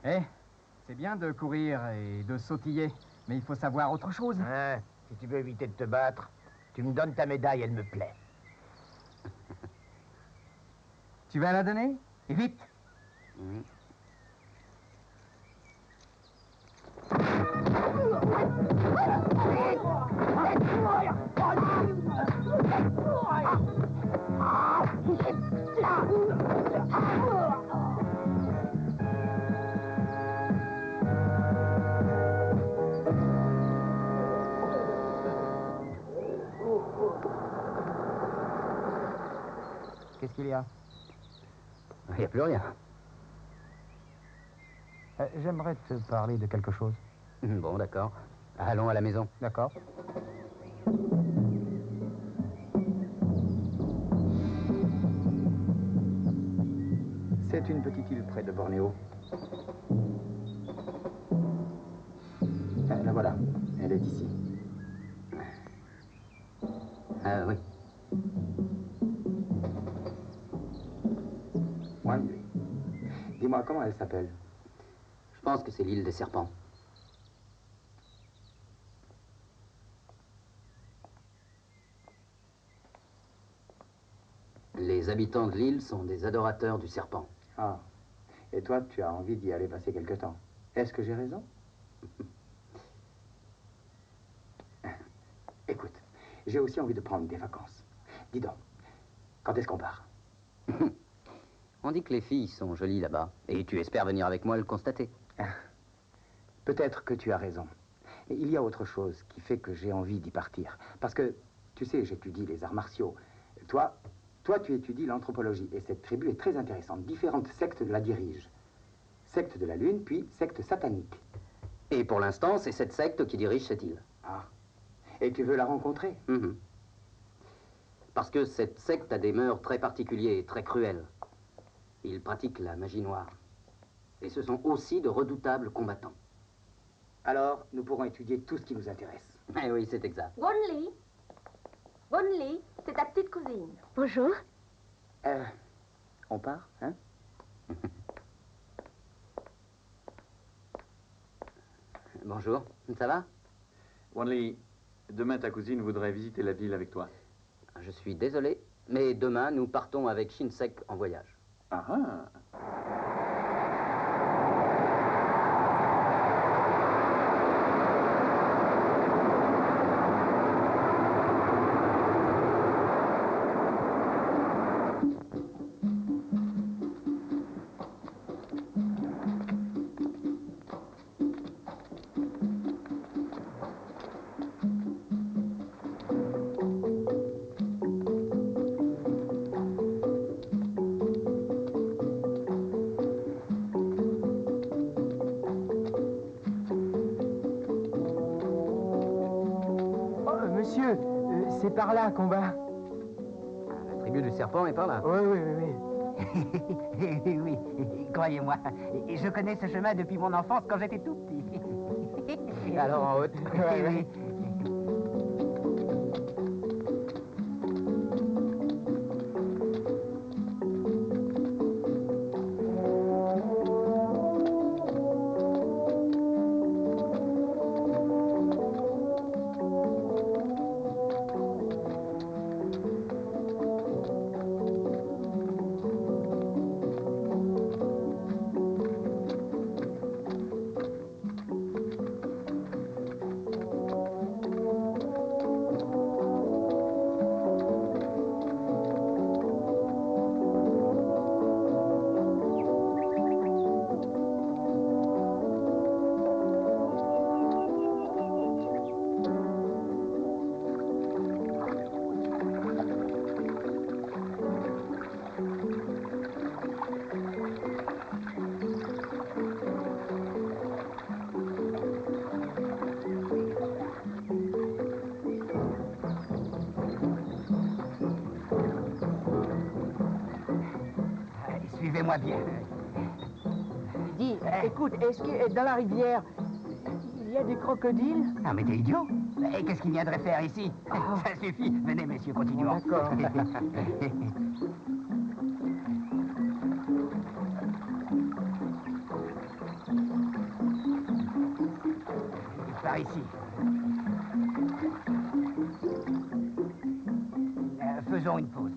Eh, c'est bien de courir et de sautiller, mais il faut savoir autre chose. Hein, si tu veux éviter de te battre, tu me donnes ta médaille, elle me plaît. Tu vas la donner? Et vite! Qu'est-ce qu'il y a? Il n'y a plus rien. J'aimerais te parler de quelque chose. Bon, d'accord. Allons à la maison. D'accord. C'est une petite île près de Bornéo. La voilà, elle est ici. Ah oui. Wanli. Dis-moi, comment elle s'appelle? Je pense que c'est l'île des serpents. Les habitants de l'île sont des adorateurs du serpent. Ah. Et toi, tu as envie d'y aller passer quelque temps. Est-ce que j'ai raison? Écoute, j'ai aussi envie de prendre des vacances. Dis donc, quand est-ce qu'on part? On dit que les filles sont jolies là-bas. Et tu espères venir avec moi le constater. Peut-être que tu as raison. Mais il y a autre chose qui fait que j'ai envie d'y partir. Parce que, tu sais, j'étudie les arts martiaux. Toi, tu étudies l'anthropologie. Et cette tribu est très intéressante. Différentes sectes la dirigent. Secte de la Lune, puis secte satanique. Et pour l'instant, c'est cette secte qui dirige cette île. Ah. Et tu veux la rencontrer? Parce que cette secte a des mœurs très particuliers et très cruelles. Ils pratiquent la magie noire. Et ce sont aussi de redoutables combattants. Alors, nous pourrons étudier tout ce qui nous intéresse. Eh oui, c'est exact. Wanli, Wanli, c'est ta petite cousine. Bonjour. On part, hein? Bonjour, ça va? Wanli, demain ta cousine voudrait visiter la ville avec toi. Je suis désolé, mais demain nous partons avec Shinsek en voyage. Ah ah. Monsieur, c'est par là qu'on va. La tribu du serpent est par là. Oui, oui, oui, oui. Oui, croyez-moi, je connais ce chemin depuis mon enfance quand j'étais tout petit. Alors en haute. Oui. Suivez-moi bien. Dis, écoute, est-ce que dans la rivière, il y a des crocodiles? Ah, mais t'es idiot. Et qu'est-ce qu'il viendrait faire ici? Ça suffit. Venez, messieurs, continuons. D'accord. par ici. Faisons une pause.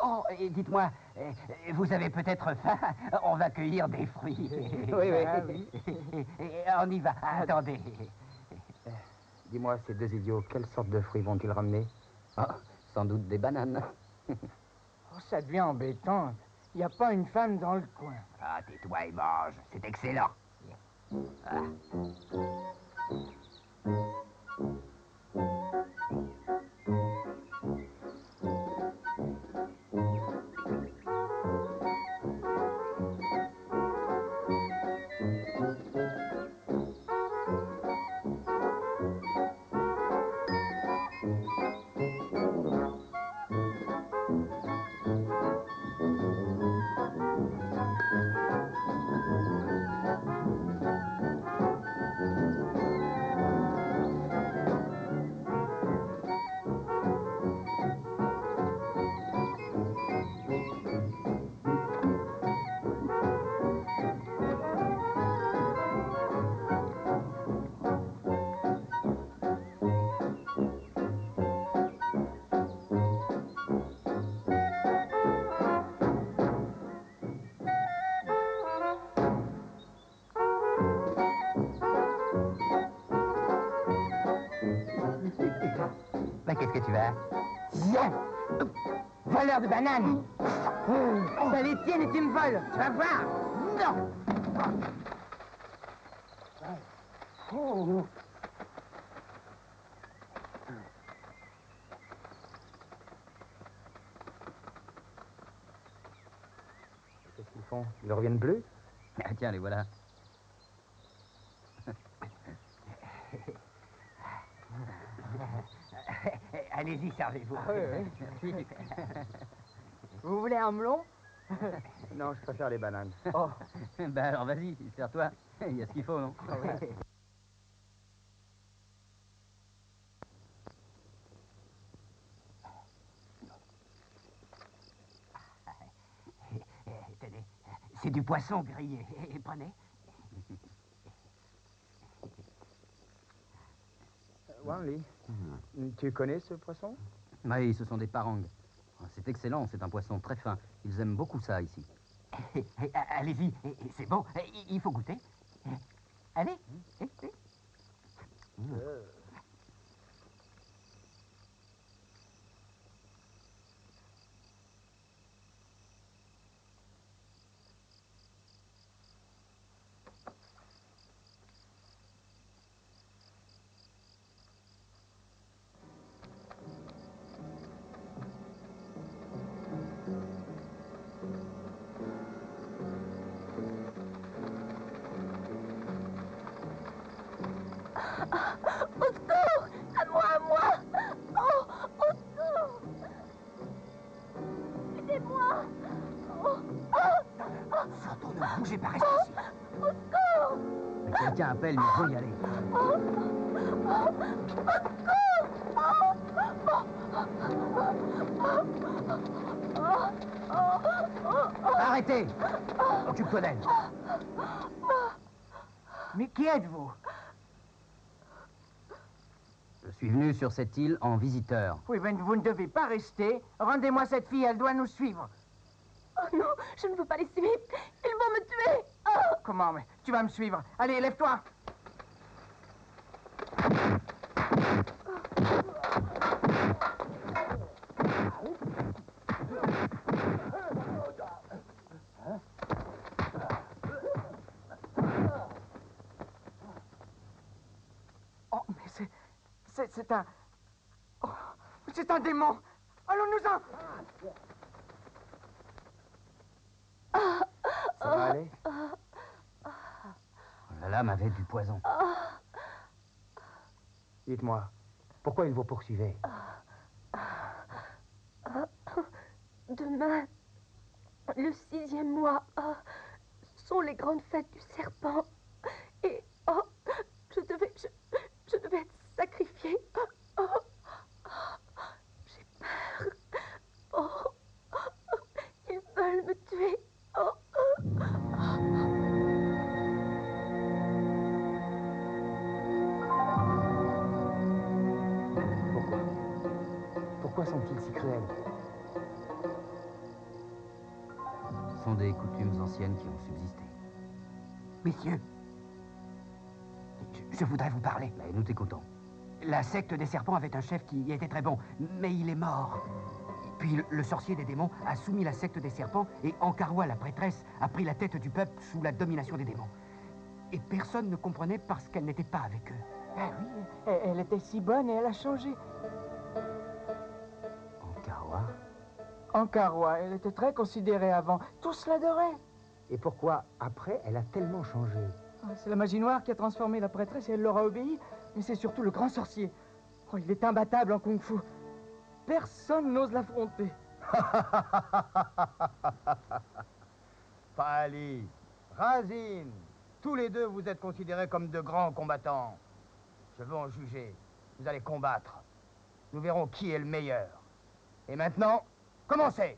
Oh, et dites-moi, vous avez peut-être faim? On va cueillir des fruits. Oui, oui. Ah oui. On y va. Attendez. Dis-moi, ces deux idiots, quelle sorte de fruits vont-ils ramener? Ah, sans doute des bananes. Oh, ça devient embêtant. Il n'y a pas une femme dans le coin. Ah, tais-toi et mange. C'est excellent. Ah. Mais qu'est-ce que tu as? Tiens! Voleur de bananes! Ça les tienne et tu me voles! Tu vas voir! Non! Oh. Qu'est-ce qu'ils font? Ils reviennent bleus? Ah, tiens, les voilà. Allez-y, servez-vous. Ah oui, oui. Vous voulez un melon? Non, je préfère les bananes. Oh. Ben alors vas-y, sers-toi. Il y a ce qu'il faut, non? Tenez, c'est du poisson grillé. Prenez. Wanli, tu connais ce poisson? Oui, ce sont des parangs. C'est excellent, c'est un poisson très fin. Ils aiment beaucoup ça ici. Allez-y, c'est bon. Il faut goûter. Allez. Au secours! À moi, à moi! Oh, au secours! Aidez-moi! Oh, oh, Surtout ne bougez pas, restez ici. au secours! Quelqu'un appelle, mais il faut y aller. Arrêtez. Occupe-toi d'elle. Mais qui êtes-vous? Je suis venu sur cette île en visiteur. Oui, mais vous ne devez pas rester. Rendez-moi cette fille, elle doit nous suivre. Oh non, je ne veux pas les suivre. Ils vont me tuer. Oh. Comment? Mais tu vas me suivre. Allez, lève-toi. Oh, mais c'est un... Oh, c'est un démon. Allons-nous-en. Ça va aller? La lame avait du poison. Dites-moi, pourquoi ils vous poursuivaient? Demain, le 6e mois, sont les grandes fêtes du serpent. Et, je devais être sacrifiée. J'ai peur. Ils veulent me tuer. Pourquoi sont-ils si cruels? Ce sont des coutumes anciennes qui ont subsisté. Messieurs, je voudrais vous parler. Mais nous t'écoutons. La secte des serpents avait un chef qui était très bon, mais il est mort. Puis le sorcier des démons a soumis la secte des serpents et Ankarwa, la prêtresse, a pris la tête du peuple sous la domination des démons. Et personne ne comprenait parce qu'elle n'était pas avec eux. Ah oui, elle était si bonne et elle a changé. Ankarwa? Ankarwa, elle était très considérée avant. Tous l'adoraient. Et pourquoi, après, elle a tellement changé? Ah, c'est la magie noire qui a transformé la prêtresse et elle leur a obéi. Mais c'est surtout le grand sorcier. Oh, il est imbattable en kung-fu. Personne n'ose l'affronter. Pali, Razin, tous les deux vous êtes considérés comme de grands combattants. Je veux en juger. Vous allez combattre. Nous verrons qui est le meilleur. Et maintenant, commencez!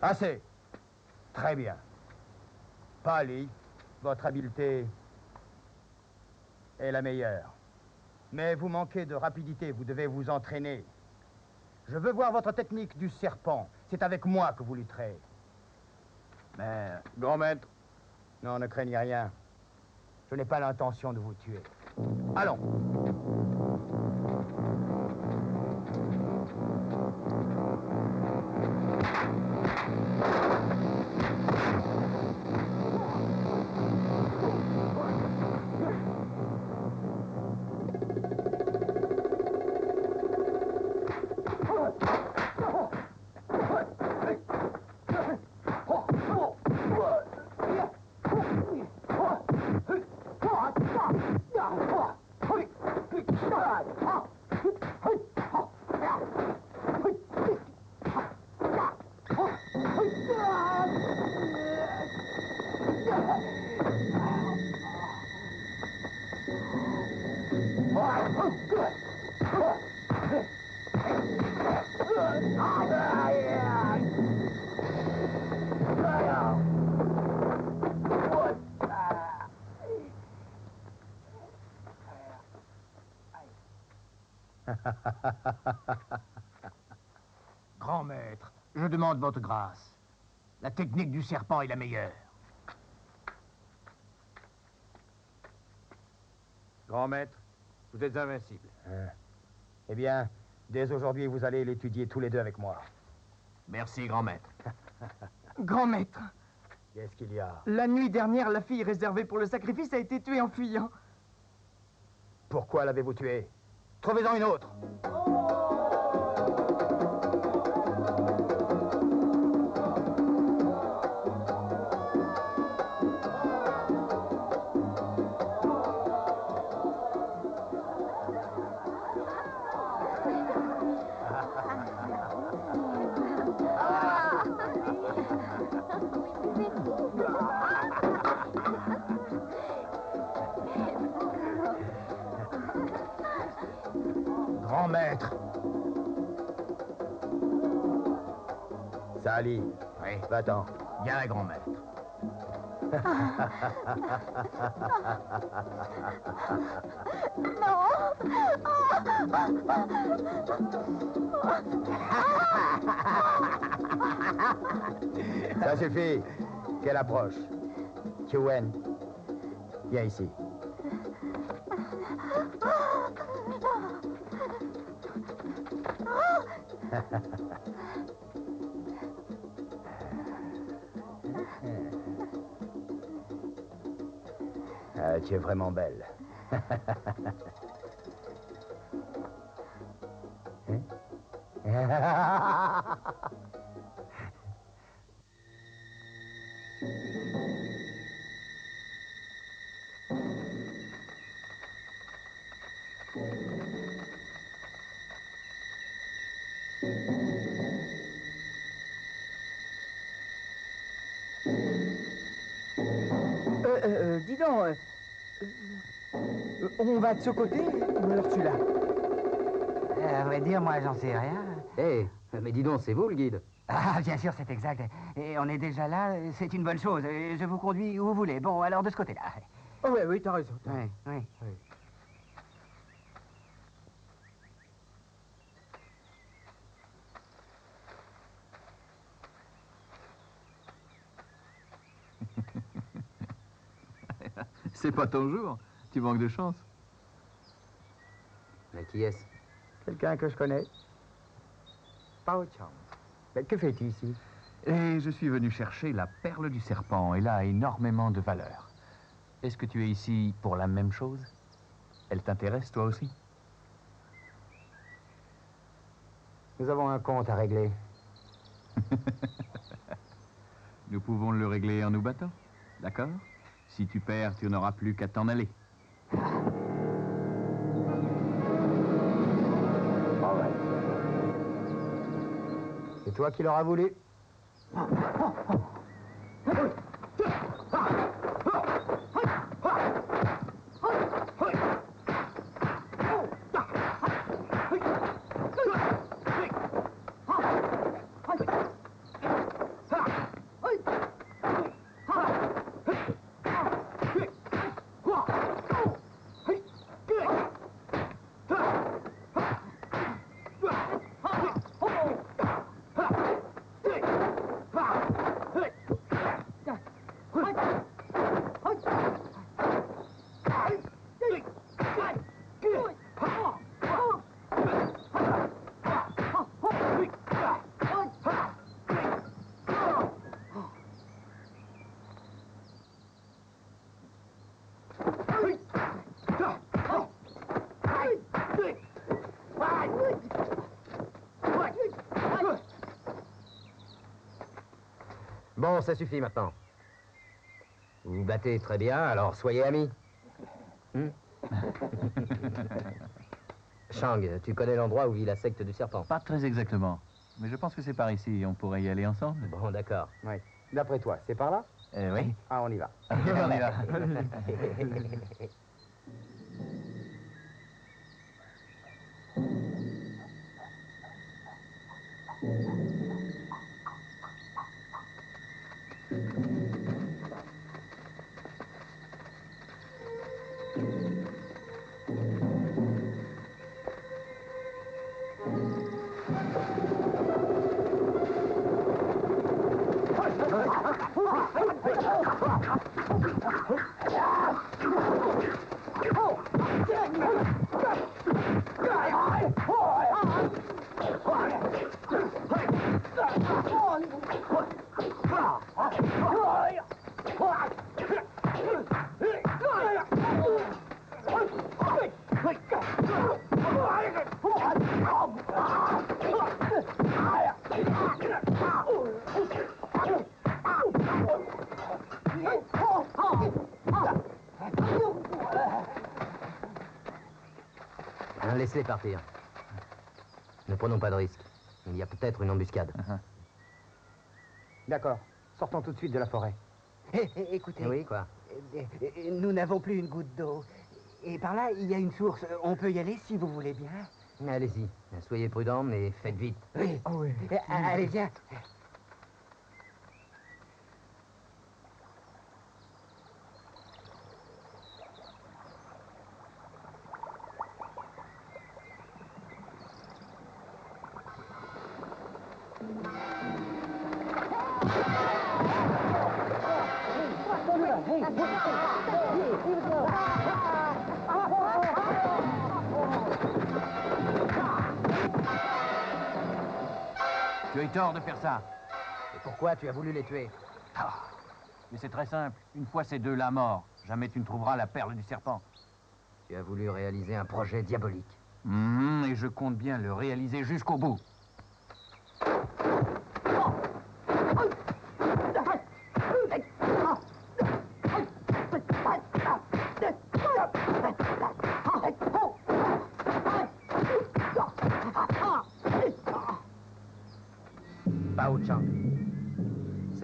Assez. Très bien. Pali, votre habileté est la meilleure. Mais vous manquez de rapidité, vous devez vous entraîner. Je veux voir votre technique du serpent. C'est avec moi que vous lutterez. Mais, grand maître... Non, ne craignez rien. Je n'ai pas l'intention de vous tuer. Allons. Grand maître, je demande votre grâce. La technique du serpent est la meilleure. Grand maître, vous êtes invincible. Eh bien, dès aujourd'hui, vous allez l'étudier tous les deux avec moi. Merci, grand maître. Grand maître, Qu'est-ce qu'il y a? la nuit dernière, la fille réservée pour le sacrifice a été tuée en fuyant. Pourquoi l'avez-vous tué? Trouvez-en une autre. Grand maître. Sali, Oui, va-t'en. bien, grand maître. Ça suffit. Quelle approche? Qiwen, viens ici. Ah, tu es vraiment belle. Hein? Dis donc, on va de ce côté ou alors celui-là? À vrai dire, moi, j'en sais rien. Eh, mais dis donc, c'est vous le guide? Ah, bien sûr, c'est exact. Et on est déjà là, c'est une bonne chose. Et je vous conduis où vous voulez. Bon, alors de ce côté-là. Oh, oui, oui, t'as raison. Oui, oui. C'est pas ton jour. Tu manques de chance. Mais qui est-ce? Quelqu'un que je connais. Pao Chang. Mais que fais-tu ici? Et je suis venu chercher la perle du serpent. Elle a énormément de valeur. Est-ce que tu es ici pour la même chose? Elle t'intéresse, toi aussi? Nous avons un compte à régler. Nous pouvons le régler en nous battant. D'accord? Si tu perds, tu n'auras plus qu'à t'en aller. C'est toi qui l'auras voulu. Bon, ça suffit maintenant. Vous vous battez très bien, alors soyez amis. Shang, tu connais l'endroit où vit la secte du serpent? Pas très exactement. Mais je pense que c'est par ici. On pourrait y aller ensemble. Bon, d'accord. Oui. D'après toi, c'est par là? Oui. Ah, on y va. On y va. Laissez-les partir. Ne prenons pas de risques. Il y a peut-être une embuscade. D'accord. Sortons tout de suite de la forêt. Écoutez. Oui, quoi? Nous n'avons plus une goutte d'eau. Et par là, il y a une source. On peut y aller si vous voulez bien. Allez-y. Soyez prudents, mais faites vite. Oui. Oh, oui. Allez, viens. Tu as eu tort de faire ça. Et pourquoi tu as voulu les tuer? Mais c'est très simple. Une fois ces deux-là morts, jamais tu ne trouveras la perle du serpent. Tu as voulu réaliser un projet diabolique. Et je compte bien le réaliser jusqu'au bout.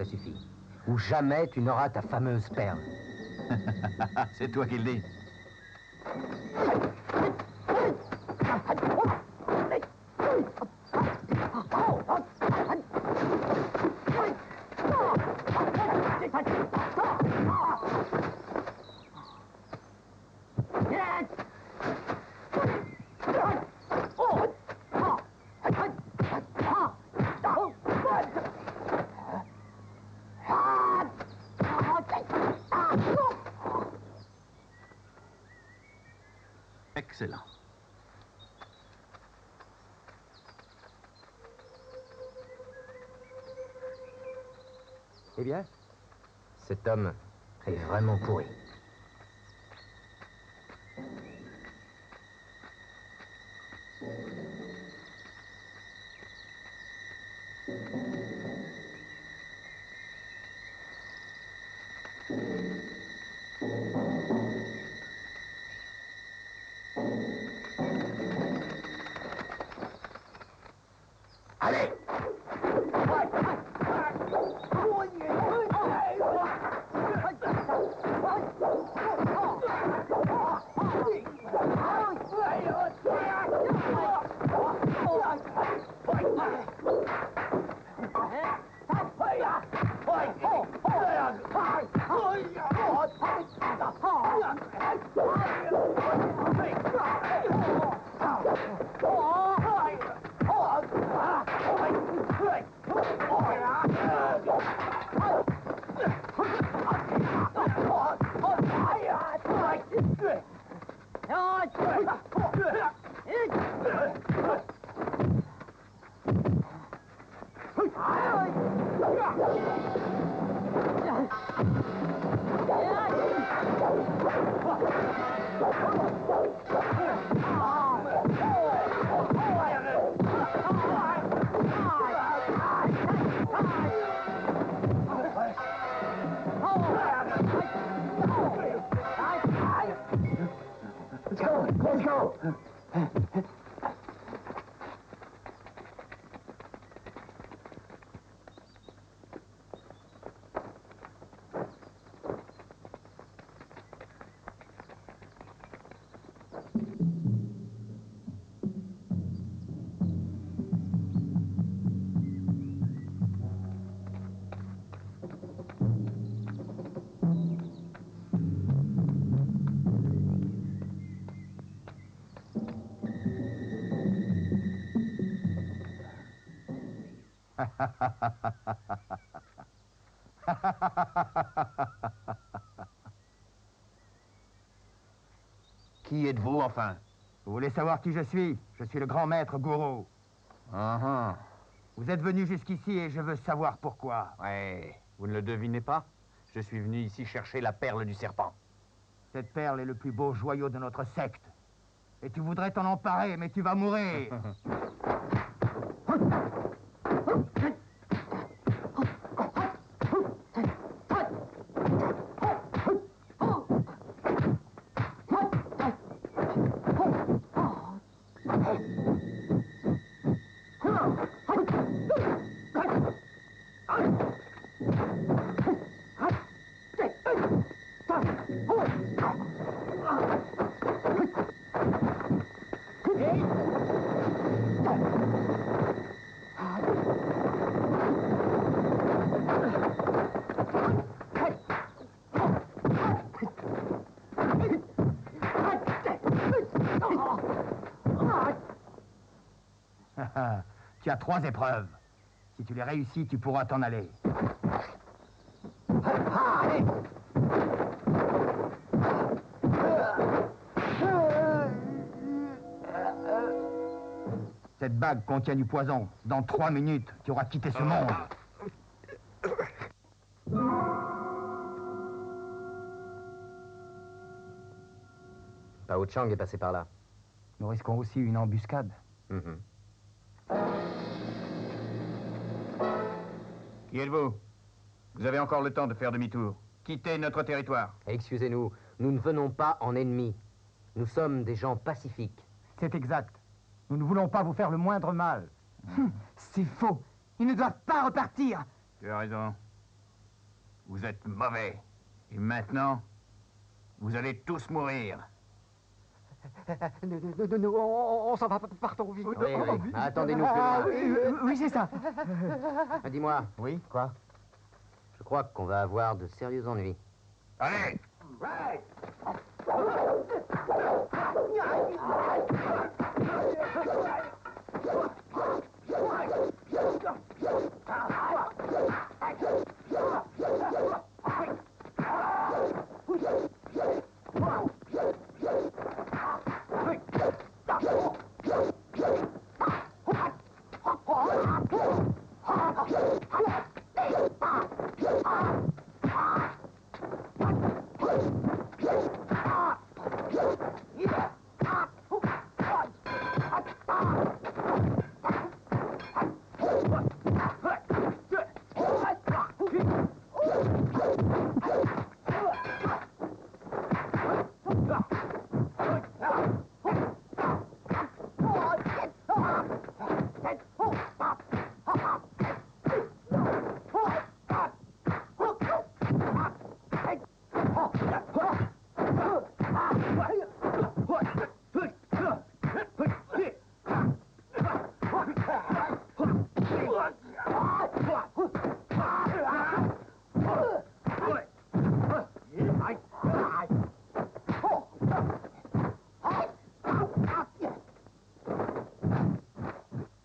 suffit. Ou jamais tu n'auras ta fameuse perle. C'est toi qui le dis. Excellent. Eh bien, cet homme est vraiment pourri. Allez! Let's go! Qui êtes-vous, enfin? Vous voulez savoir qui je suis? Je suis le grand maître Gourou. Vous êtes venu jusqu'ici et je veux savoir pourquoi. Ouais, vous ne le devinez pas? Je suis venu ici chercher la perle du serpent. Cette perle est le plus beau joyau de notre secte. Et tu voudrais t'en emparer, mais tu vas mourir. Tu as 3 épreuves. Si tu les réussis, tu pourras t'en aller. Cette bague contient du poison. Dans 3 minutes, tu auras quitté ce monde. Pao Chang est passé par là. Nous risquons aussi une embuscade. Qui êtes-vous? Vous avez encore le temps de faire demi-tour. Quittez notre territoire. Excusez-nous, nous ne venons pas en ennemis. Nous sommes des gens pacifiques. C'est exact. Nous ne voulons pas vous faire le moindre mal. C'est faux. Ils ne doivent pas repartir. Tu as raison. Vous êtes mauvais. Et maintenant, vous allez tous mourir. On s'en va, partons vite. Oui, oui. Attendez-nous plus loin. Oui, c'est ça. Dis-moi, Oui, quoi? je crois qu'on va avoir de sérieux ennuis. Allez!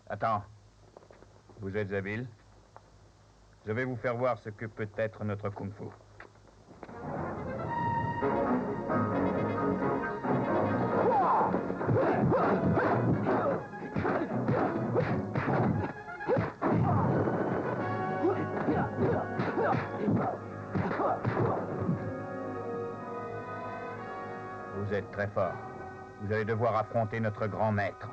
Attends. Vous êtes habile. Je vais vous faire voir ce que peut être notre kung-fu. Vous êtes très fort. Vous allez devoir affronter notre grand maître.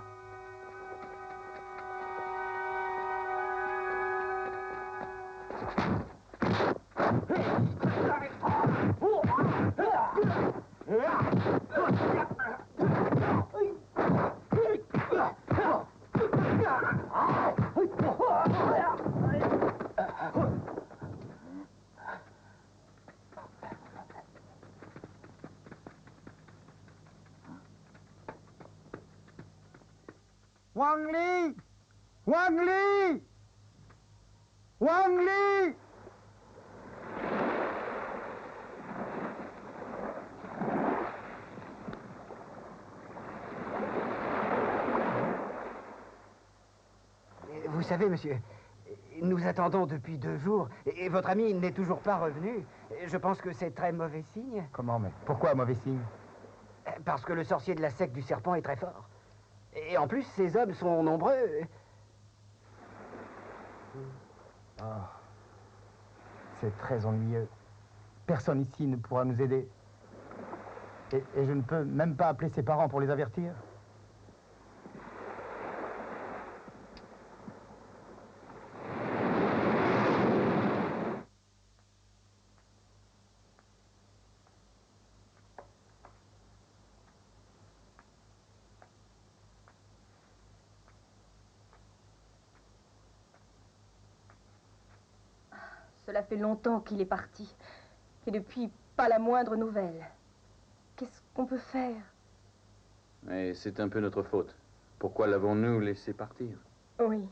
Wang Li! Wang Li! Wang Li! Vous savez, monsieur, nous attendons depuis 2 jours et votre ami n'est toujours pas revenu. Je pense que c'est très mauvais signe. Comment, mais pourquoi mauvais signe? Parce que le sorcier de la secte du serpent est très fort. Et en plus, ces hommes sont nombreux. Oh. C'est très ennuyeux. Personne ici ne pourra nous aider. Et je ne peux même pas appeler ses parents pour les avertir. Cela fait longtemps qu'il est parti. Et depuis, pas la moindre nouvelle. Qu'est-ce qu'on peut faire? Et c'est un peu notre faute. Pourquoi l'avons-nous laissé partir? Oui.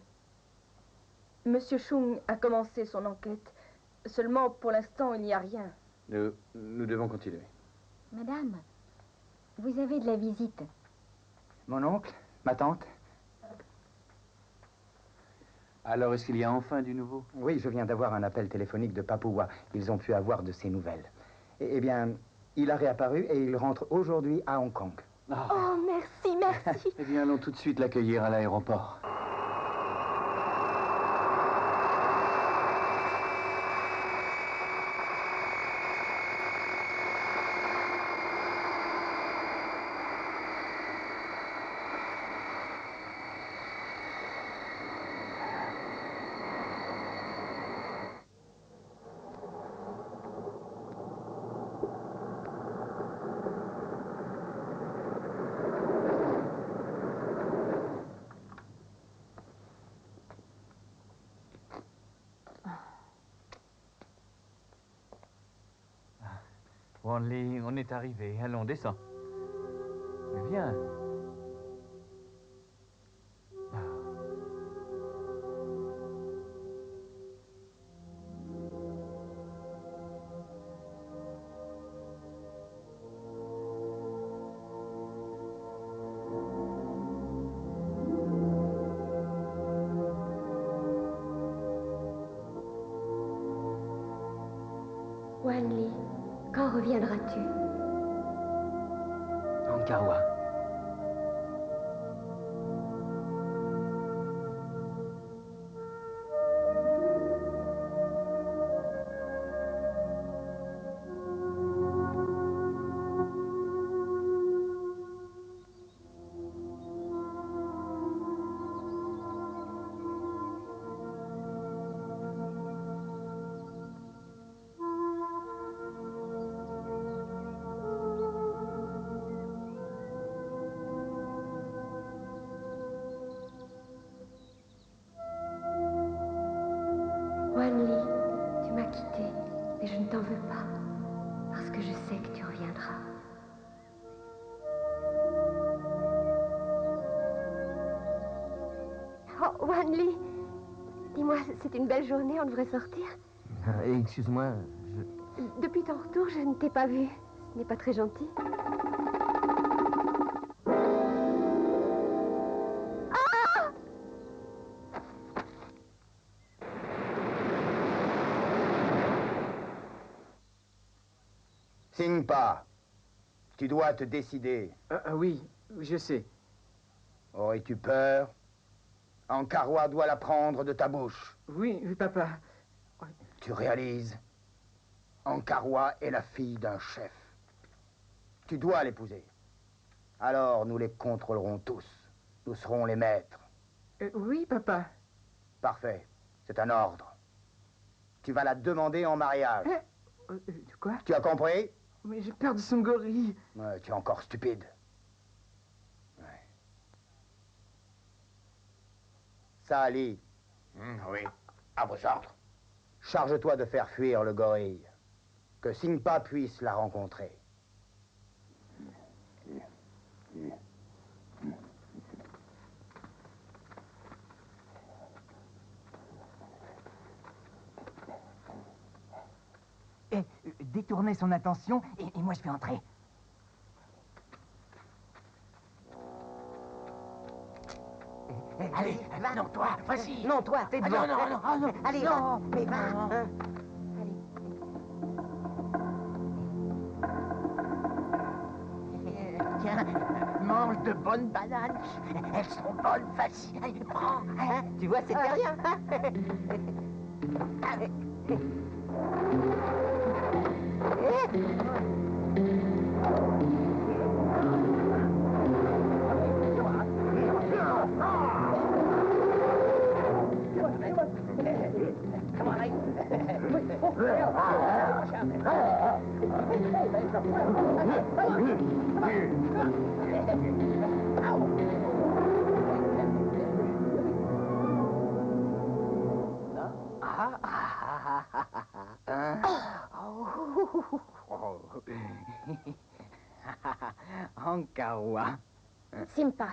Monsieur Chung a commencé son enquête. Seulement, pour l'instant, il n'y a rien. Nous devons continuer. Madame, vous avez de la visite. Mon oncle, ma tante. Alors, est-ce qu'il y a enfin du nouveau? Oui, je viens d'avoir un appel téléphonique de Papua. Ils ont pu avoir de ses nouvelles. Eh bien, il a réapparu et il rentre aujourd'hui à Hong Kong. Oh, merci, merci. Eh bien, allons tout de suite l'accueillir à l'aéroport. Wanley, on est arrivé. Allons, descends. Viens. Wanley, quand reviendras-tu? Ankarwa. Wanley, tu m'as quitté, mais je ne t'en veux pas, parce que je sais que tu reviendras. Oh, Wanley, dis-moi, c'est une belle journée, on devrait sortir. Excuse-moi, Depuis ton retour, je ne t'ai pas vu. Ce n'est pas très gentil. Singpa, tu dois te décider. Oui, je sais. Aurais-tu peur? Ankarwa doit la prendre de ta bouche. Oui, papa. Tu réalises? Ankarwa est la fille d'un chef. Tu dois l'épouser. Alors nous les contrôlerons tous. Nous serons les maîtres. Oui, papa. Parfait. C'est un ordre. Tu vas la demander en mariage. Quoi? Tu as compris? Mais j'ai peur de son gorille. Ouais, tu es encore stupide. Ouais. Ça, Ali. Oui, à vos ordres. Charge-toi de faire fuir le gorille. Que Singpa puisse la rencontrer. Détourner son attention et moi je vais entrer. Allez, va, non, toi, vas-y. Non, toi, t'es devant. Non. Allez, non. mais va. Tiens, mange de bonnes bananes. Elles sont bonnes, faciles. Allez, prends. Hein. Tu vois, c'était rien. Ankarwa. Simpa,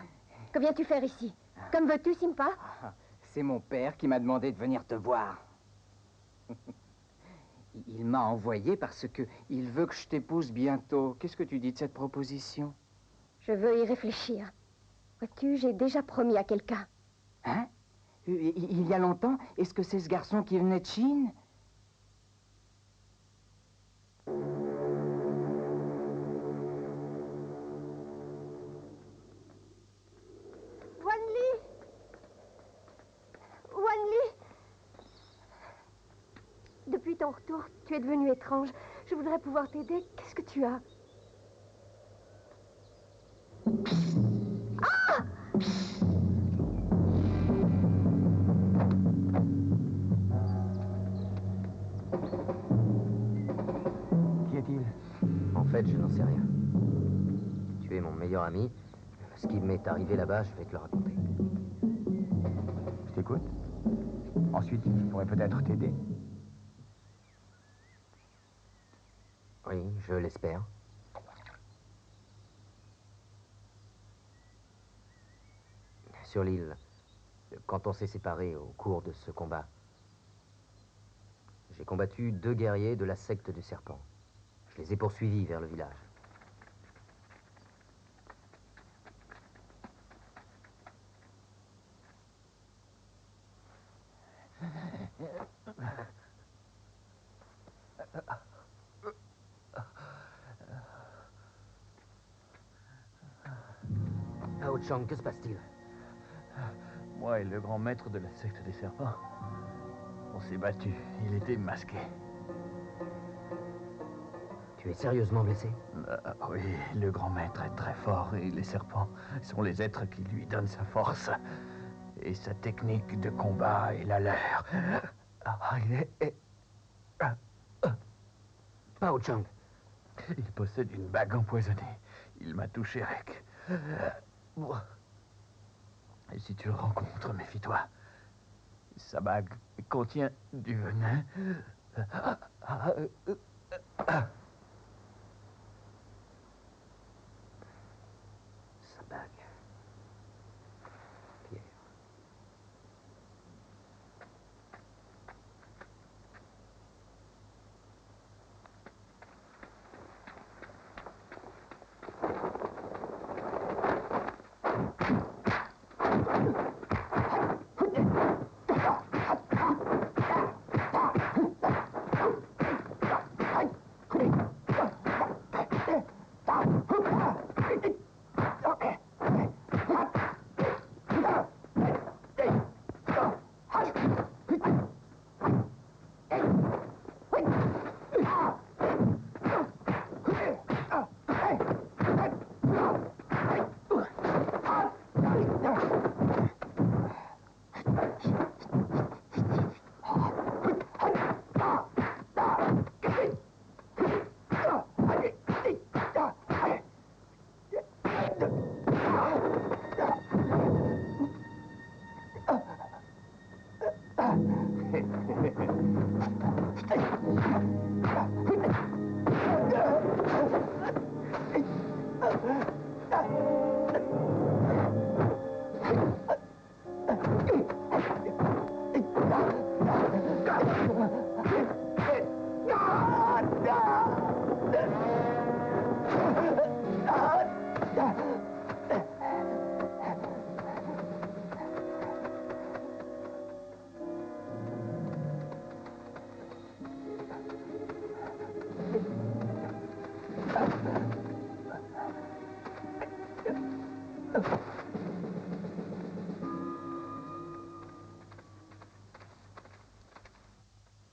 que viens-tu faire ici? Comme veux-tu, Simpa? C'est mon père qui m'a demandé de venir te voir. Il m'a envoyé parce que il veut que je t'épouse bientôt. Qu'est-ce que tu dis de cette proposition? Je veux y réfléchir. Vois-tu, j'ai déjà promis à quelqu'un. Hein? Il y a longtemps? Est-ce que c'est ce garçon qui venait de Chine? Wanley! Depuis ton retour, tu es devenu étrange. Je voudrais pouvoir t'aider. Qu'est-ce que tu as? Ah! Qu'y a-t-il? En fait, je n'en sais rien. Tu es mon meilleur ami. Ce qui m'est arrivé là-bas, je vais te le raconter. Je t'écoute. Ensuite, je pourrais peut-être t'aider. Oui, je l'espère. Sur l'île, quand on s'est séparés au cours de ce combat, j'ai combattu 2 guerriers de la secte du serpent. Je les ai poursuivis vers le village. Hao Chang, que se passe-t-il? Moi et le grand maître de la secte des serpents, on s'est battu. Il était masqué. Tu es sérieusement blessé? Oui, le grand maître est très fort et les serpents sont les êtres qui lui donnent sa force. Et sa technique de combat est la leur. Hao Chang. Il possède une bague empoisonnée. Il m'a touché, Rek. Et si tu le rencontres, méfie-toi. Sa bague contient du venin. Sa bague. Pierre.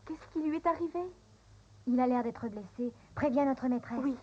Qu'est-ce qui lui est arrivé? Il a l'air d'être blessé. Préviens notre maîtresse. Oui.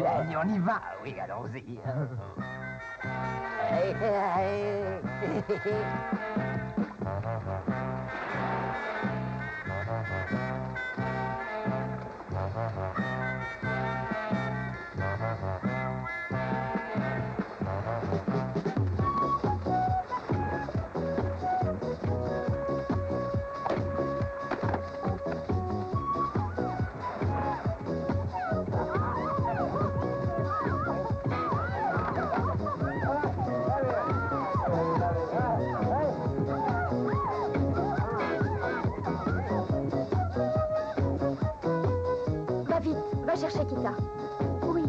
Allez, on y va. Oui, allons-y. chercher Kita. Oui.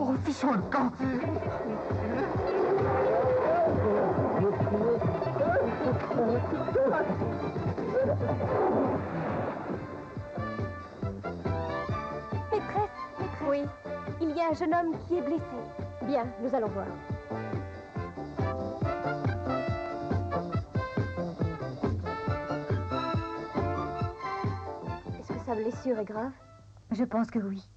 Oh, fichons le camp. Maîtresse, oui, il y a un jeune homme qui est blessé. Bien, nous allons voir. Est-ce que sa blessure est grave? Je pense que oui.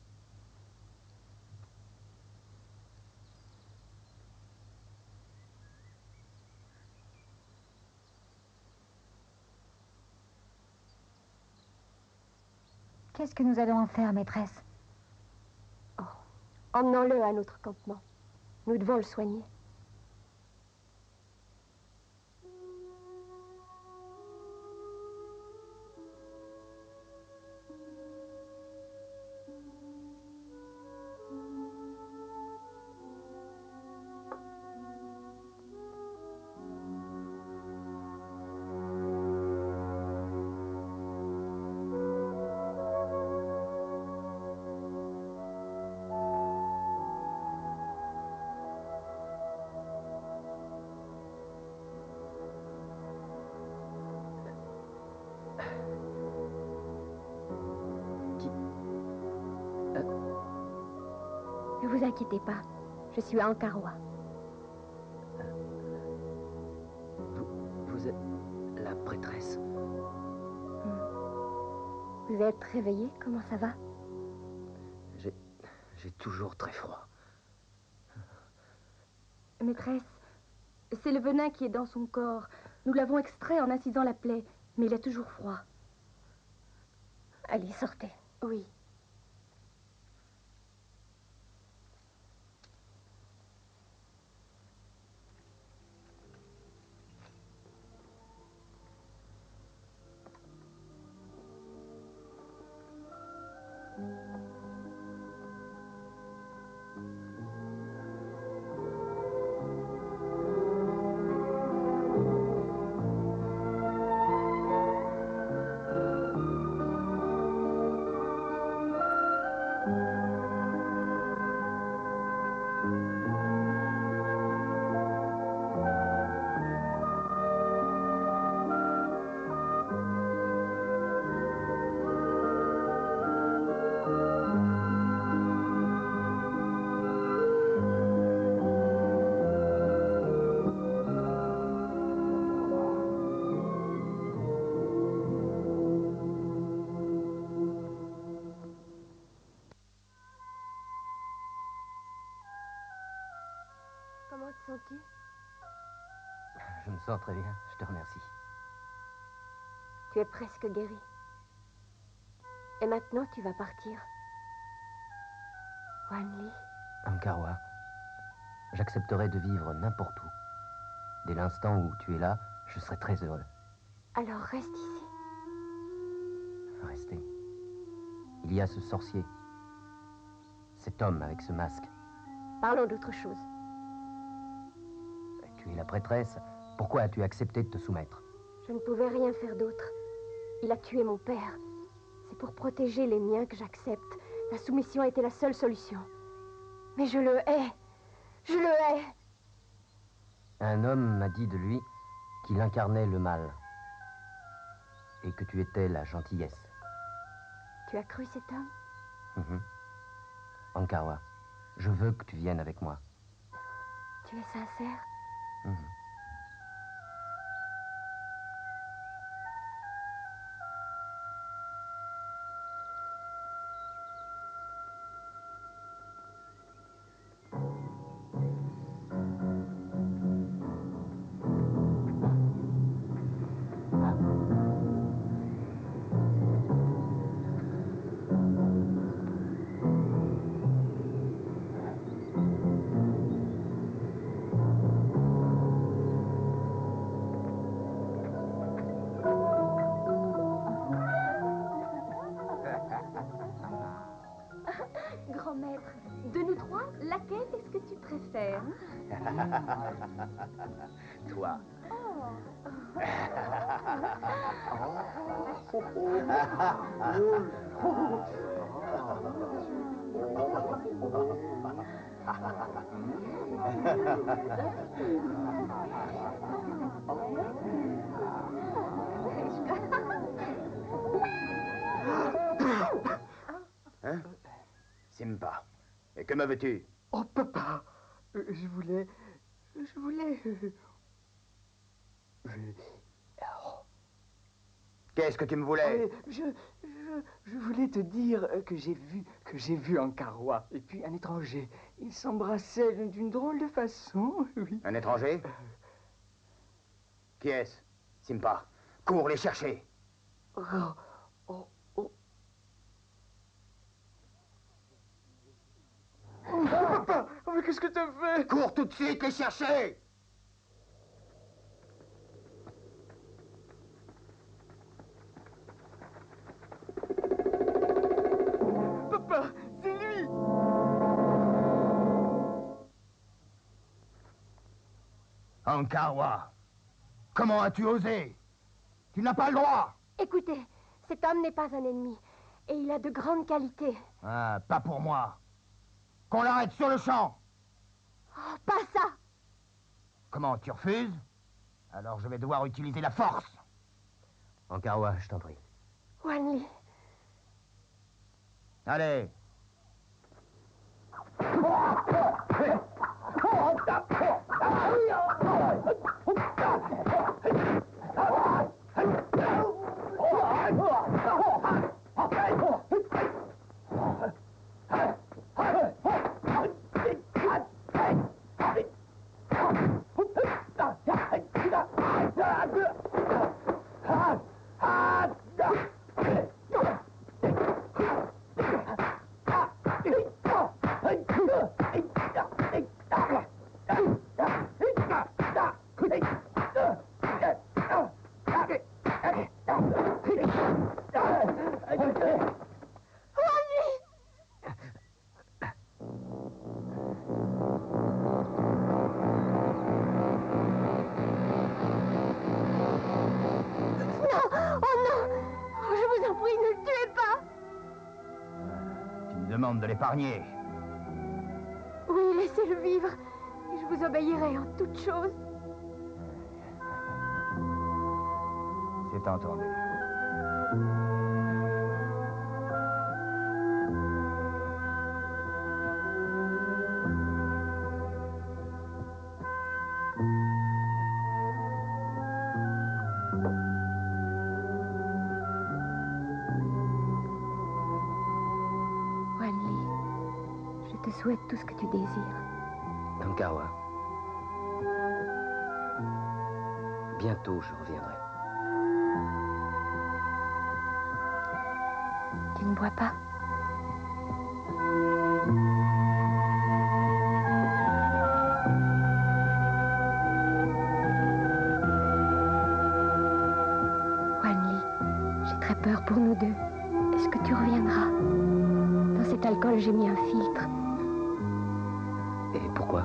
Qu'est-ce que nous allons en faire, maîtresse? Oh, emmenons-le à notre campement. Nous devons le soigner. Ne vous inquiétez pas, je suis à Ankarwa. Vous êtes la prêtresse. Vous êtes réveillée? Comment ça va? J'ai toujours très froid. Maîtresse, c'est le venin qui est dans son corps. Nous l'avons extrait en incisant la plaie, mais il a toujours froid. Allez, sortez. Oui. Comment te sens-tu? Je me sens très bien, je te remercie. Tu es presque guéri. Et maintenant, tu vas partir. Wanli. Ankarwa, j'accepterai de vivre n'importe où. Dès l'instant où tu es là, je serai très heureux. Alors reste ici. Rester. Il y a ce sorcier. Cet homme avec ce masque. Parlons d'autre chose. Tu es la prêtresse. Pourquoi as-tu accepté de te soumettre? Je ne pouvais rien faire d'autre. Il a tué mon père. C'est pour protéger les miens que j'accepte. La soumission a été la seule solution. Mais je le hais. Je le hais. Un homme m'a dit de lui qu'il incarnait le mal. Et que tu étais la gentillesse. Tu as cru cet homme? Ankarwa, je veux que tu viennes avec moi. Tu es sincère? Toi. Hein? Simba. Et que me veux-tu? Oh, papa, je voulais... Qu'est-ce que tu me voulais? Je voulais te dire que j'ai vu un Karwa et puis un étranger. Ils s'embrassaient d'une drôle de façon, oui. Un étranger? Qui est-ce? Simba, cours les chercher. Oh, oh, oh. Oh, papa, oh, mais qu'est-ce que t'as fait? Cours tout de suite les chercher! Papa, c'est lui! Ankarwa, comment as-tu osé? Tu n'as pas le droit! Écoutez, cet homme n'est pas un ennemi. Et il a de grandes qualités. Ah, pas pour moi. Qu'on l'arrête sur le champ! Oh, pas ça! Comment, tu refuses? Alors je vais devoir utiliser la force. Ankarwa, je t'en prie. Wanli. Allez. De l'épargner. Oui, laissez-le vivre. Et je vous obéirai en toutes choses. C'est entendu. Je te souhaite tout ce que tu désires. Ankarwa. Bientôt, je reviendrai. Tu ne bois pas? Wanli, j'ai très peur pour nous deux. Est-ce que tu reviendras? Dans cet alcool, j'ai mis un filtre. Et pourquoi?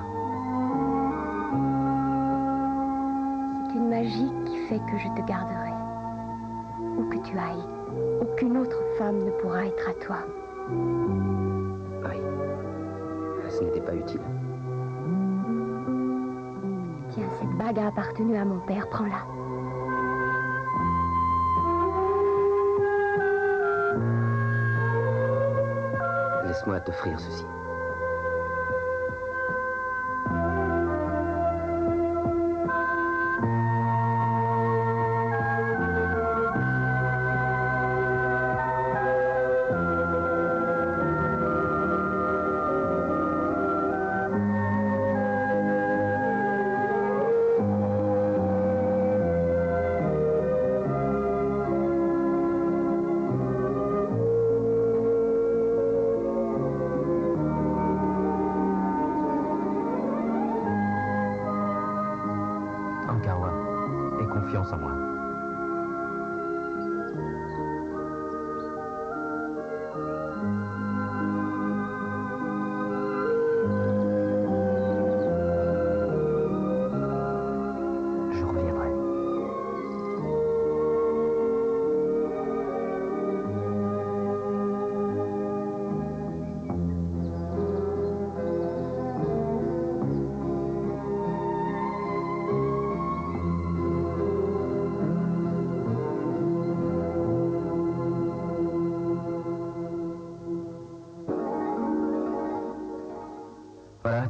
C'est une magie qui fait que je te garderai. Où que tu ailles, aucune autre femme ne pourra être à toi. Oui. Ce n'était pas utile. Tiens, cette bague a appartenu à mon père, prends-la. Laisse-moi t'offrir ceci. Confiance en moi.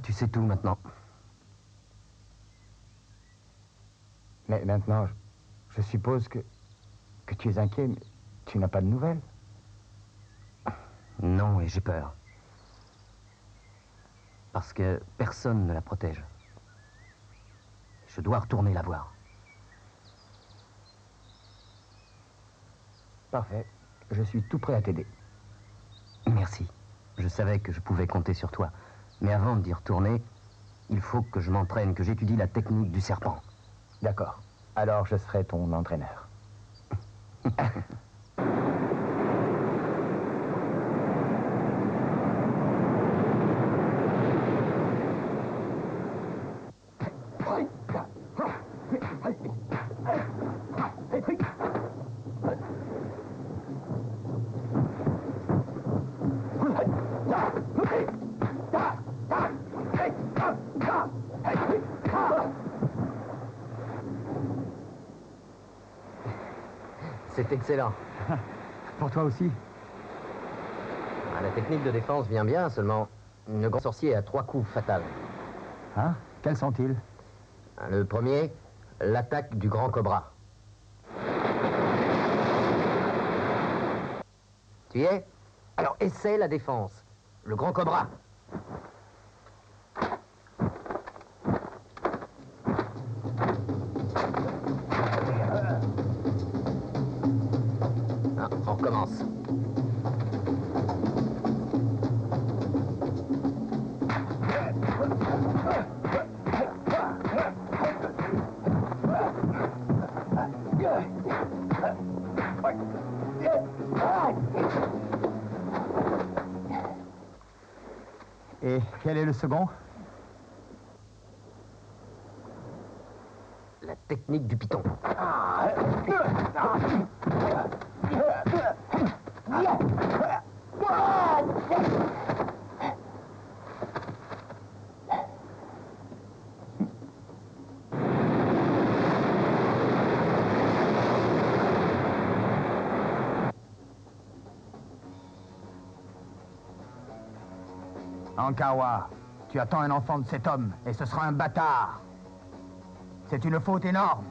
tu sais tout maintenant. Mais maintenant, je suppose que tu es inquiet, mais tu n'as pas de nouvelles. Non, et j'ai peur. Parce que personne ne la protège. Je dois retourner la voir. Parfait. Je suis tout prêt à t'aider. Merci. Je savais que je pouvais compter sur toi. Mais avant d'y retourner, il faut que je m'entraîne, que j'étudie la technique du serpent. D'accord. Alors je serai ton entraîneur. C'est excellent. Pour toi aussi. La technique de défense vient bien, seulement le grand sorcier a 3 coups fatals. Hein? Quels sont-ils? Le premier, l'attaque du grand cobra. Tu y es? Alors essaie la défense. Le grand cobra. On recommence. Et quel est le second? La technique du python. Ankawa, tu attends un enfant de cet homme, et ce sera un bâtard. C'est une faute énorme.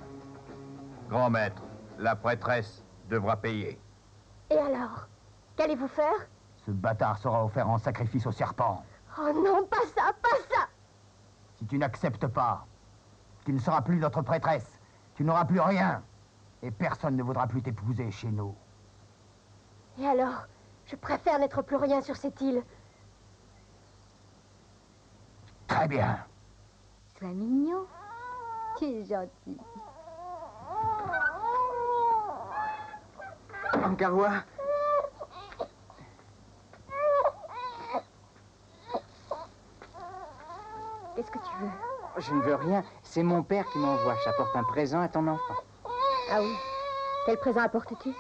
Grand maître, la prêtresse devra payer. Et alors? Qu'allez-vous faire? Ce bâtard sera offert en sacrifice au serpent. Oh non, pas ça, pas ça! Si tu n'acceptes pas, tu ne seras plus notre prêtresse. Tu n'auras plus rien. Et personne ne voudra plus t'épouser chez nous. Et alors? Je préfère n'être plus rien sur cette île. Très bien. Sois mignon. Tu es gentil. Ankawa. Qu'est-ce que tu veux? Je ne veux rien. C'est mon père qui m'envoie. J'apporte un présent à ton enfant. Ah oui? Quel présent apportes-tu?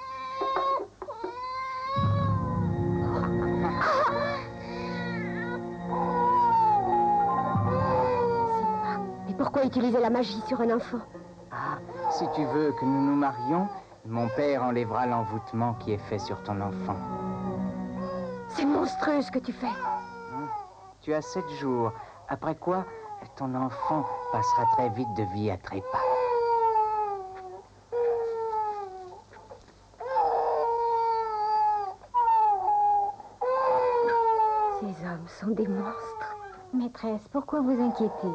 Pourquoi utiliser la magie sur un enfant? Ah, si tu veux que nous nous marions, mon père enlèvera l'envoûtement qui est fait sur ton enfant. C'est monstrueux ce que tu fais. Tu as 7 jours, après quoi ton enfant passera très vite de vie à trépas. Ces hommes sont des monstres. Maîtresse, pourquoi vous inquiétez?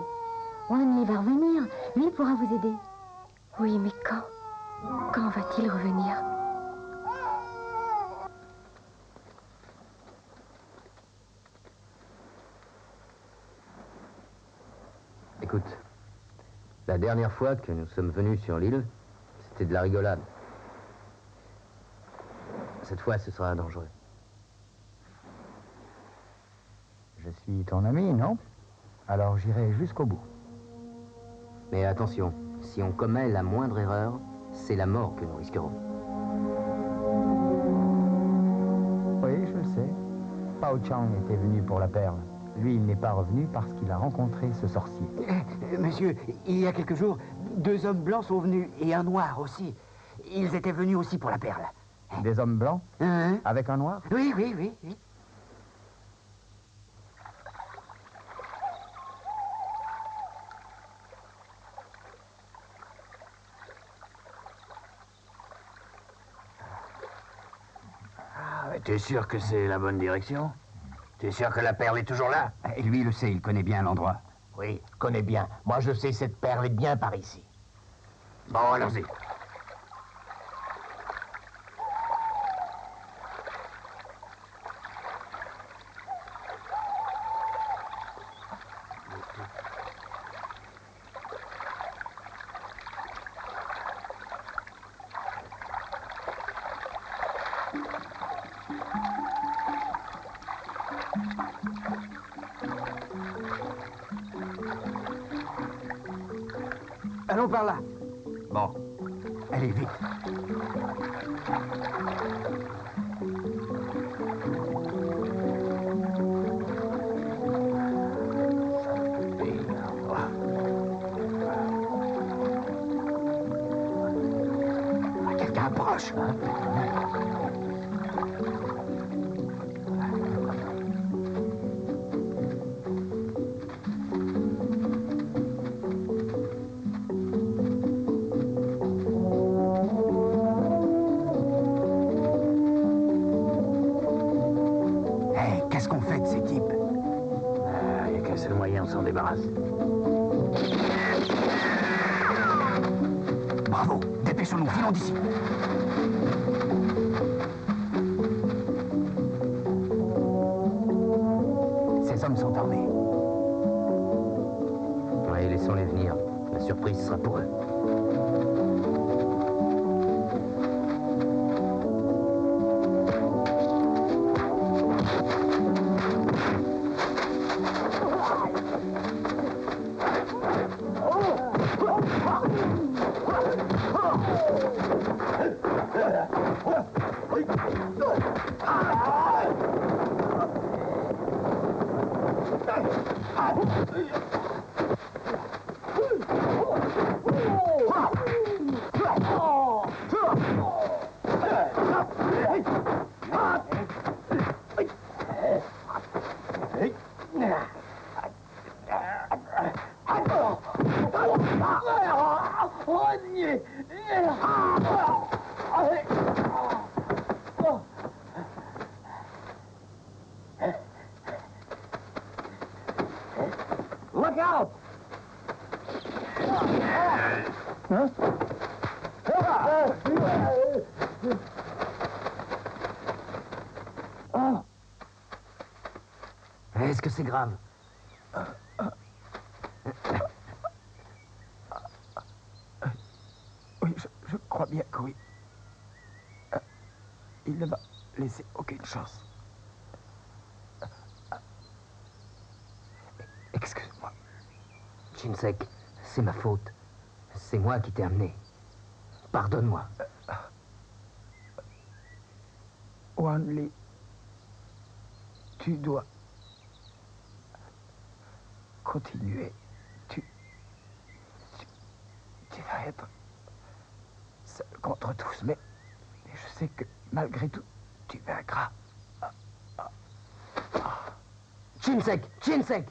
Wanley va revenir. Lui pourra vous aider. Oui, mais quand? Quand va-t-il revenir? Écoute, la dernière fois que nous sommes venus sur l'île, c'était de la rigolade. Cette fois, ce sera dangereux. Je suis ton ami, non? Alors j'irai jusqu'au bout. Mais attention, si on commet la moindre erreur, c'est la mort que nous risquerons. Oui, je le sais. Pao Chang était venu pour la perle. Lui, il n'est pas revenu parce qu'il a rencontré ce sorcier. Monsieur, il y a quelques jours, 2 hommes blancs sont venus, et un noir aussi. Ils étaient venus aussi pour la perle. Des hommes blancs? Avec un noir? Oui, oui, oui, oui. Tu es sûr que c'est la bonne direction? Tu es sûr que la perle est toujours là? Et lui, il le sait, il connaît bien l'endroit. Oui, je connais bien. Moi, je sais, cette perle est bien par ici. Bon, allons-y. Allons par là. Bon. Allez, vite. Quelqu'un approche. Qu'est-ce qu'on fait de ces types? Il n'y a qu'un seul moyen, on s'en débarrasse. Bravo, dépêchons-nous, filons d'ici. Ces hommes sont armés. Ouais, laissons-les venir. La surprise sera pour eux. Look out! Est-ce que c'est grave? Oui, je crois bien que oui. Il ne m'a laissé aucune chance. Excuse-moi. Chinsek, c'est ma faute. C'est moi qui t'ai amené. Pardonne-moi. Wan Li, tu dois continuer. Tu vas être seul contre tous, mais je sais que malgré tout, tu vaincras. Chinsek! Chinsek!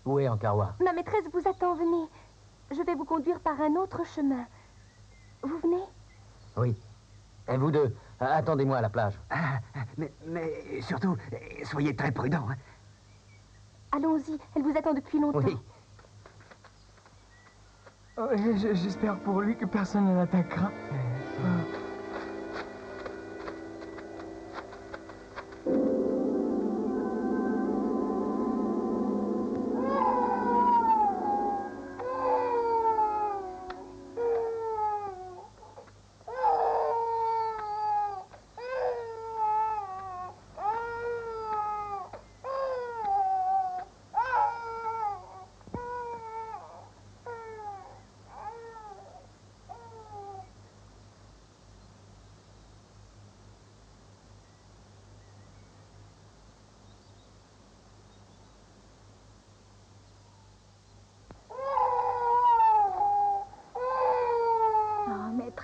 Où est Ankarwa? Ma maîtresse vous attend, venez. Je vais vous conduire par un autre chemin. Vous venez? Oui. Et vous deux, attendez-moi à la plage. Mais surtout, soyez très prudents. Hein. Allons-y, elle vous attend depuis longtemps. Oui. J'espère pour lui que personne ne l'attaquera.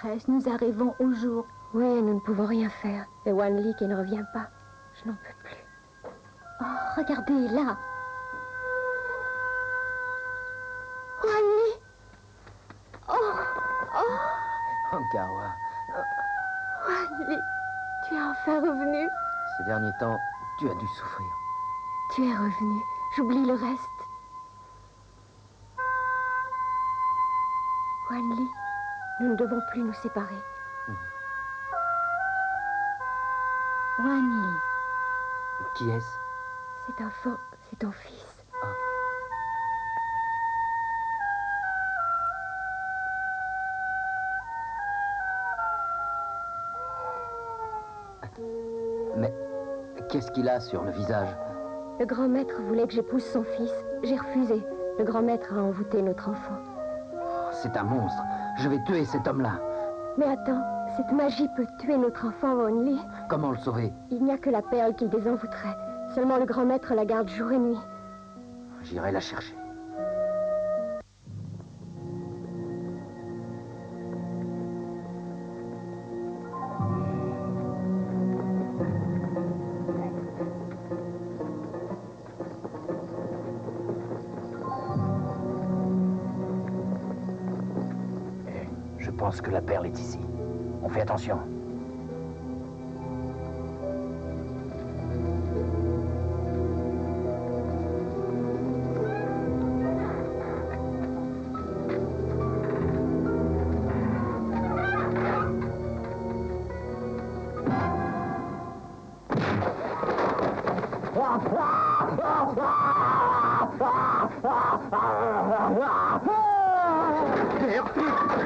maîtresse, nous arrivons au jour. Oui, nous ne pouvons rien faire. Et Wan Li qui ne revient pas, je n'en peux plus. Oh, regardez, là. Wan Li! Oh! Oh! Ankarwa, Wan Li, tu es enfin revenu. ces derniers temps, tu as dû souffrir. Tu es revenu. J'oublie le reste. Wan Li, nous ne devons plus nous séparer. Wan Li. Qui est-ce? Cet enfant, c'est ton fils. Mais qu'est-ce qu'il a sur le visage? Le grand maître voulait que j'épouse son fils. J'ai refusé. Le grand maître a envoûté notre enfant. C'est un monstre. Je vais tuer cet homme-là. Mais attends, cette magie peut tuer notre enfant Wan Li. Comment le sauver? Il n'y a que la perle qui le désenvoûterait. Seulement le grand maître la garde jour et nuit. J'irai la chercher. Je pense que la perle est ici. On fait attention.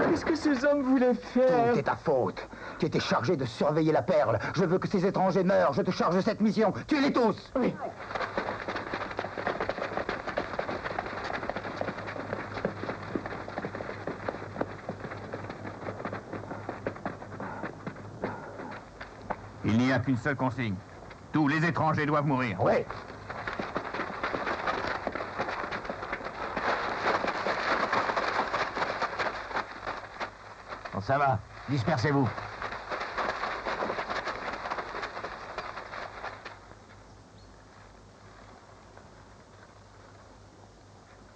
Qu'est-ce que ces hommes voulaient faire? Tout est ta faute. Tu étais chargé de surveiller la perle. Je veux que ces étrangers meurent. Je te charge de cette mission. Tuez-les tous. Oui. Il n'y a qu'une seule consigne. Tous les étrangers doivent mourir. Oui. Bon, ça va. Dispersez-vous.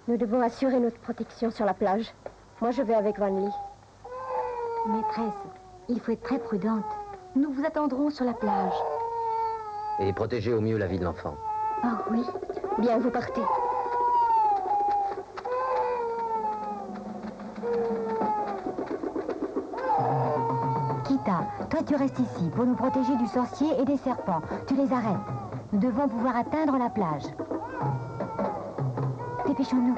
Nous devons assurer notre protection sur la plage. Moi, je vais avec Wan Li. Maîtresse, il faut être très prudente. Nous vous attendrons sur la plage. Et protéger au mieux la vie de l'enfant. Ah oui. Bien, vous partez. Kita, toi tu restes ici pour nous protéger du sorcier et des serpents. Tu les arrêtes. Nous devons pouvoir atteindre la plage. Dépêchons-nous.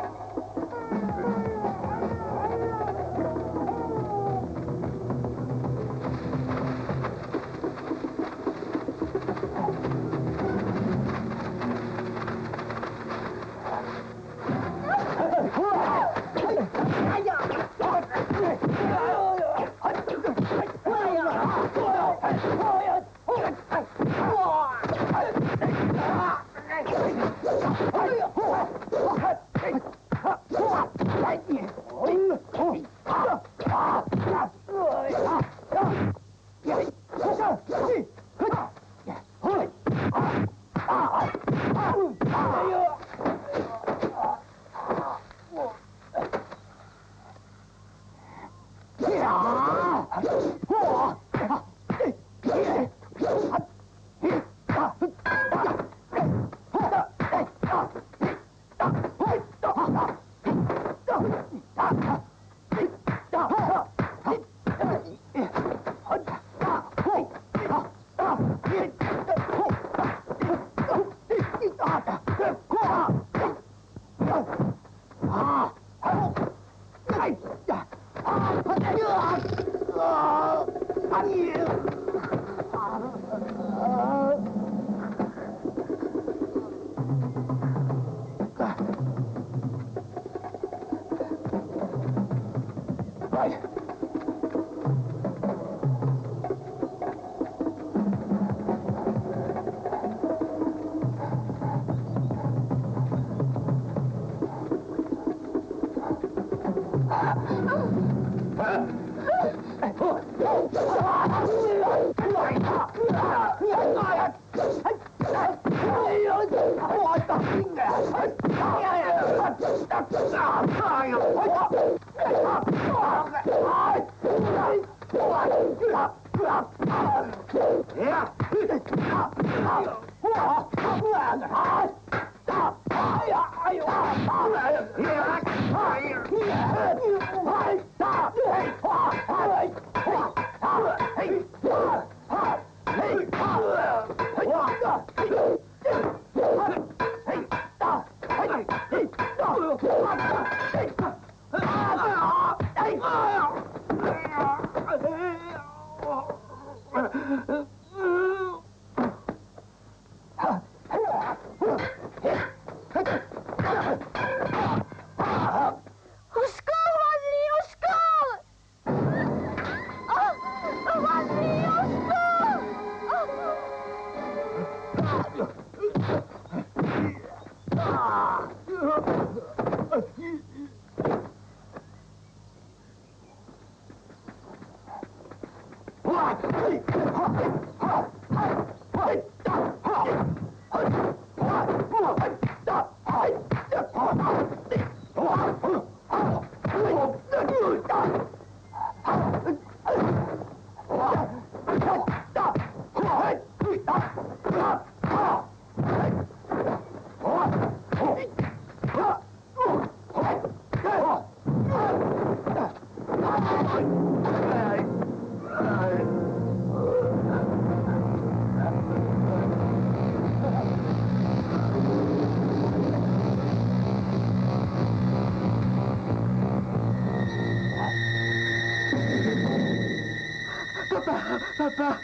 Papa!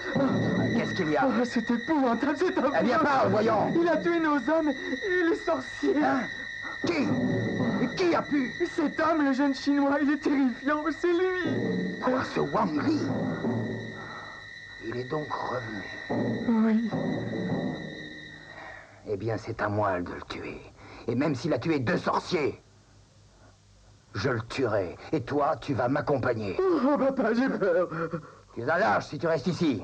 Qu'est-ce qu'il y a? Oh, c'est épouvantable, c'est épouvantable! Eh bien, parle, voyons! Il a tué nos hommes et les sorciers! Hein? Qui a pu? Cet homme, le jeune chinois, il est terrifiant, c'est lui! Oh, ce Wang Li! Il est donc revenu. Oui. Eh bien, c'est à moi de le tuer. Et même s'il a tué 2 sorciers, je le tuerai. Et toi, tu vas m'accompagner. Oh, papa, j'ai peur. Tu es un lâche si tu restes ici.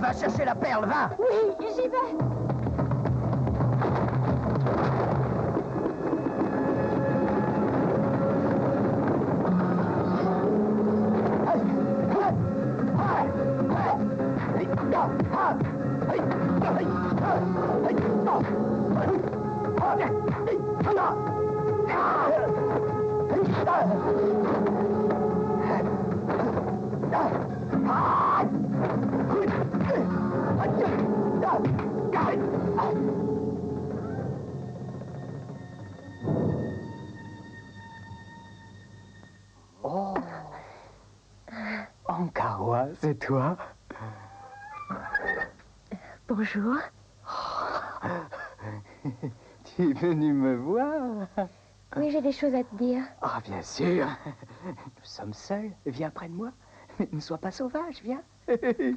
Va chercher la perle, va! Oui, j'y vais! Oh, Ankawa, c'est toi? Bonjour. Tu es venu me voir? Oui, j'ai des choses à te dire. Ah, bien sûr. Nous sommes seuls. Viens près de moi. Mais ne sois pas sauvage, viens. Mais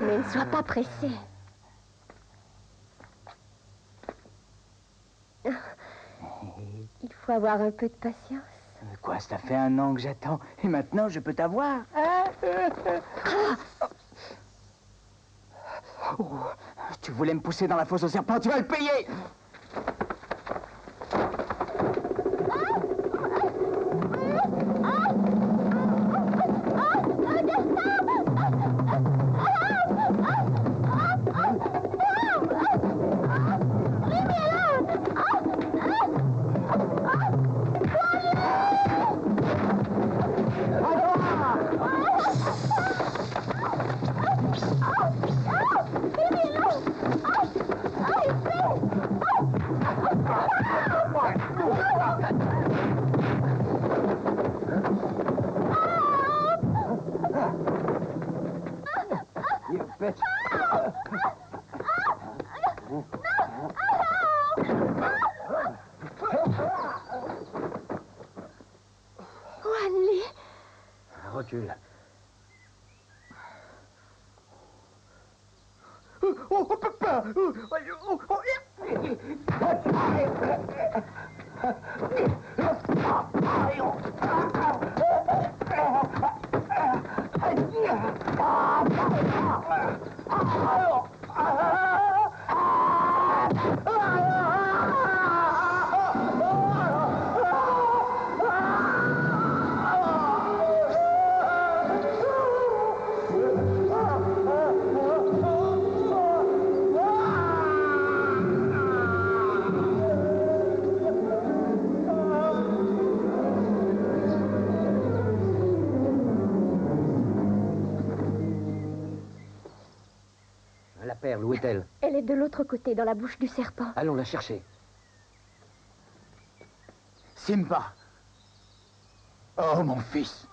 ne sois pas pressé. Il faut avoir un peu de patience. Quoi, ça fait 1 an que j'attends. Et maintenant, je peux t'avoir. Oh, tu voulais me pousser dans la fosse au serpent, tu vas le payer. You bitch. Wanli. Recule. Oh, papa! La perle, où est-elle? Elle est de l'autre côté, dans la bouche du serpent. Allons la chercher. Simba. Oh, mon fils.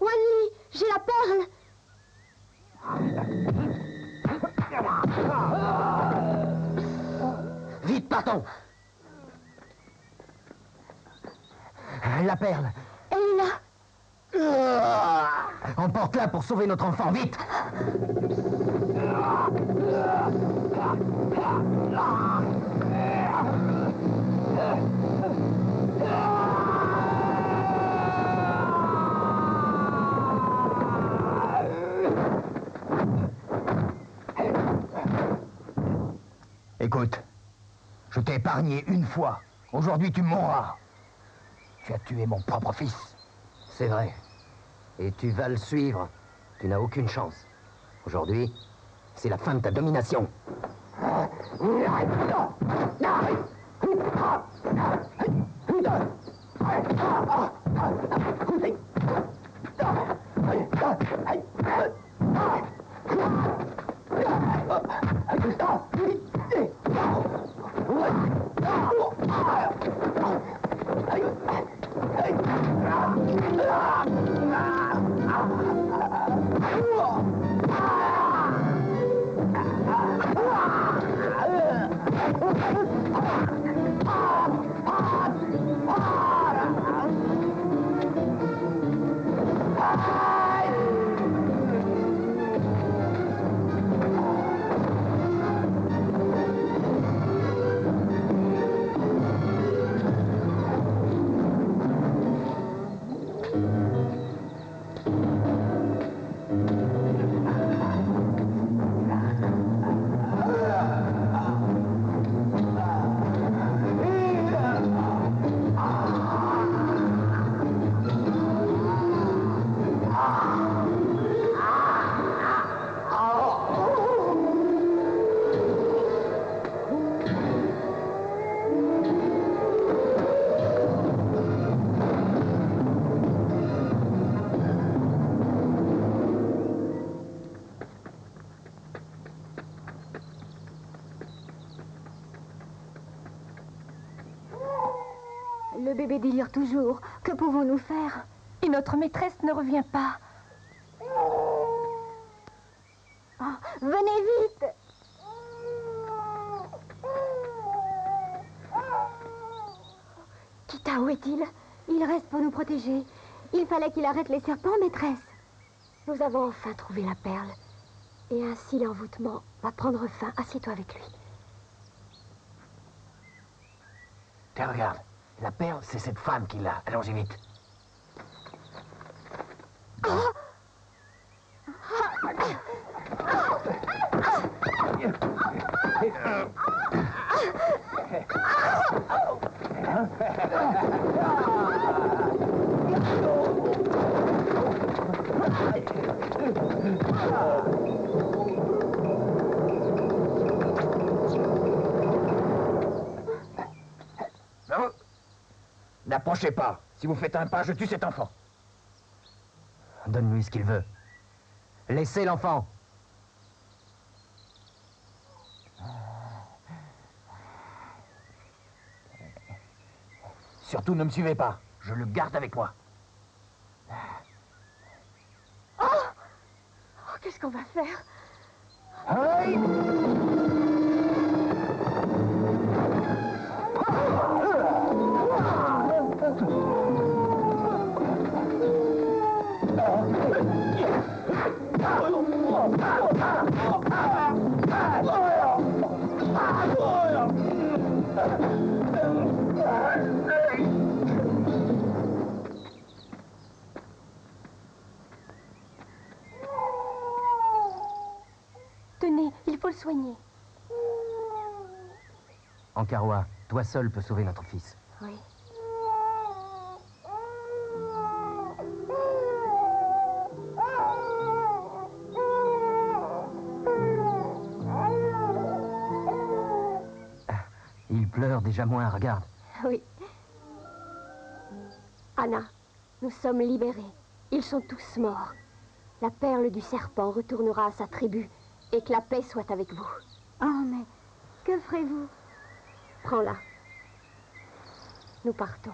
Wanli, j'ai la perle. Vite, partons. La perle. Elle est là. Emporte-la pour sauver notre enfant, vite. Écoute, je t'ai épargné une fois. Aujourd'hui, tu mourras. Tu as tué mon propre fils. C'est vrai. Et tu vas le suivre. Tu n'as aucune chance. Aujourd'hui, c'est la fin de ta domination. Le bébé délire toujours. Que pouvons-nous faire? Et notre maîtresse ne revient pas. Oh, venez vite! Kita, où est-il? Il reste pour nous protéger. Il fallait qu'il arrête les serpents, maîtresse. Nous avons enfin trouvé la perle. Et ainsi l'envoûtement va prendre fin. Assieds-toi avec lui. Tiens, regarde. La perle, c'est cette femme qui l'a. Allons-y vite. Non. N'approchez pas. Si vous faites un pas, je tue cet enfant. Donne-lui ce qu'il veut. Laissez l'enfant. Surtout, ne me suivez pas. Je le garde avec moi. Oh, qu'est-ce qu'on va faire? Aïe! Tenez, il faut le soigner. Ankarwa, toi seul peux sauver notre fils. Oui. Il pleure déjà moins, regarde. Oui. Anna, nous sommes libérés. Ils sont tous morts. La perle du serpent retournera à sa tribu et que la paix soit avec vous. Oh, mais que ferez-vous? Prends-la. Nous partons.